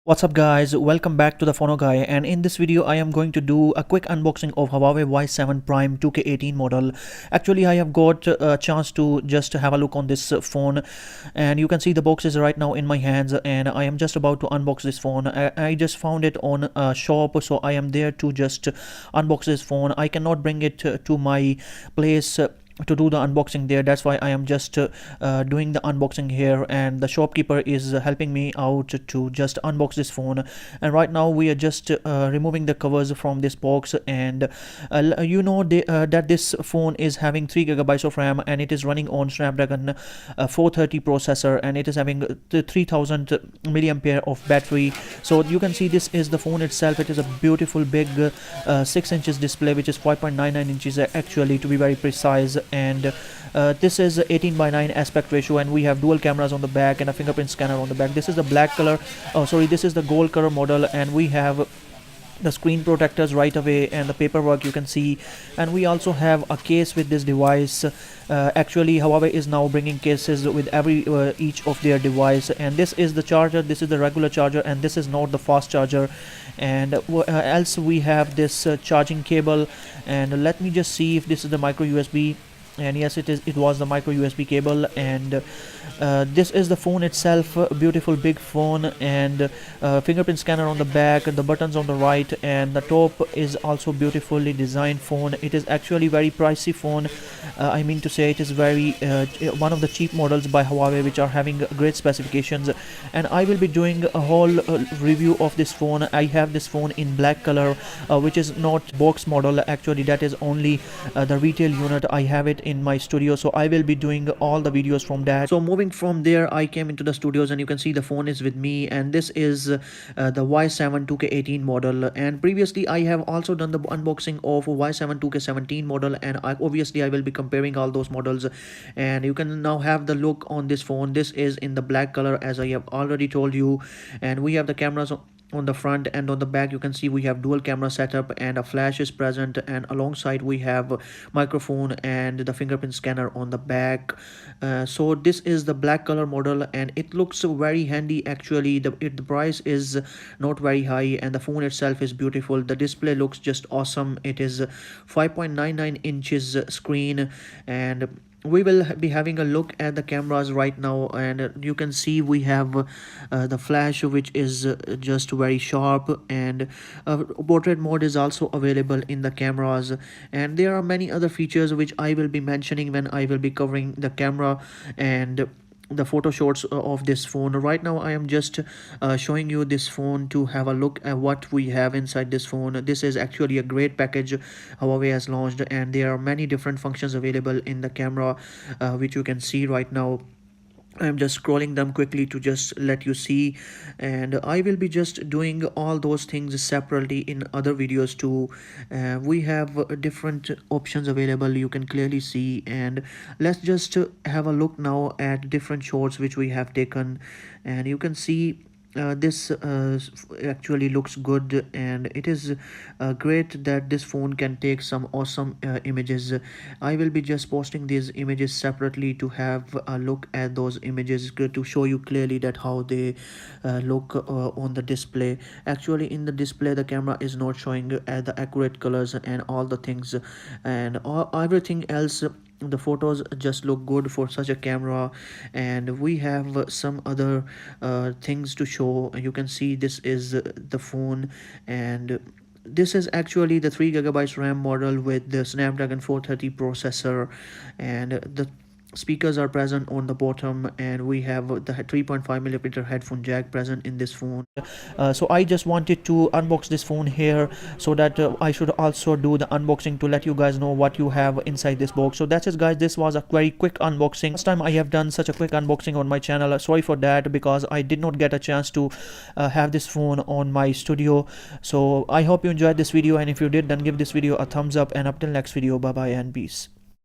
What's up guys, welcome back to the Phono Guy, and in this video I am going to do a quick unboxing of Huawei Y7 Prime 2K18 model. Actually I have got a chance to just have a look on this phone, and you can see the box is right now in my hands and I am just about to unbox this phone. I just found it on a shop, so I am there to just unbox this phone. I cannot bring it to my place to do the unboxing there. That's why I am just doing the unboxing here, and the shopkeeper is helping me out to just unbox this phone. And right now we are just removing the covers from this box, and that this phone is having 3 GB of RAM and it is running on Snapdragon 430 processor, and it is having 3000 milliampere of battery. So you can see this is the phone itself. It is a beautiful big 6 inches display, which is 5.99 inches actually, to be very precise. And this is 18:9 aspect ratio, and we have dual cameras on the back and a fingerprint scanner on the back. This is the black color, this is the gold color model, and we have the screen protectors right away and the paperwork you can see. And we also have a case with this device. Actually Huawei is now bringing cases with each of their device, and this is the charger, this is the regular charger, and this is not the fast charger. And else we have this charging cable, and let me just see if this is the micro USB. And yes, it was the micro USB cable. And this is the phone itself, a beautiful big phone, and fingerprint scanner on the back, the buttons on the right, and the top is also beautifully designed phone. It is actually very pricey phone. I mean to say, it is very one of the cheap models by Huawei which are having great specifications. And I will be doing a whole review of this phone. I have this phone in black color, which is not box model. Actually that is only the retail unit. I have it in my studio, so I will be doing all the videos from that. So moving from there, I came into the studios, and you can see the phone is with me, and this is the Y7 2K18 model. And previously I have also done the unboxing of Y7 2K17 model, and obviously I will be comparing all those models. And you can now have the look on this phone. This is in the black color, as I have already told you, and we have the cameras on the front, and on the back you can see we have dual camera setup, and a flash is present, and alongside we have microphone and the fingerprint scanner on the back. So this is the black color model, and it looks very handy. Actually the price is not very high, and the phone itself is beautiful. The display looks just awesome. It is 5.99 inches screen, and we will be having a look at the cameras right now. And you can see we have the flash, which is just very sharp, and portrait mode is also available in the cameras. And there are many other features which I will be mentioning when I will be covering the camera and the photo shots of this phone. Right now I am just showing you this phone to have a look at what we have inside this phone. This is actually a great package Huawei has launched, and there are many different functions available in the camera, which you can see right now. I'm just scrolling them quickly to just let you see, and I will be just doing all those things separately in other videos too. We have different options available, you can clearly see. And let's just have a look now at different shots which we have taken, and you can see this actually looks good, and it is great that this phone can take some awesome images. I will be just posting these images separately to have a look at those images to show you clearly that how they look on the display. Actually in the display the camera is not showing the accurate colors and all the things, and everything else, the photos just look good for such a camera. And we have some other things to show. You can see this is the phone, and this is actually the 3 GB RAM model with the Snapdragon 430 processor, and the speakers are present on the bottom, and we have the 3.5mm headphone jack present in this phone. So I just wanted to unbox this phone here, so that I should also do the unboxing to let you guys know what you have inside this box. So that's it guys, this was a very quick unboxing. Last time I have done such a quick unboxing on my channel. Sorry for that, because I did not get a chance to have this phone on my studio. So I hope you enjoyed this video, and if you did, then give this video a thumbs up, and up till next video, bye bye and peace.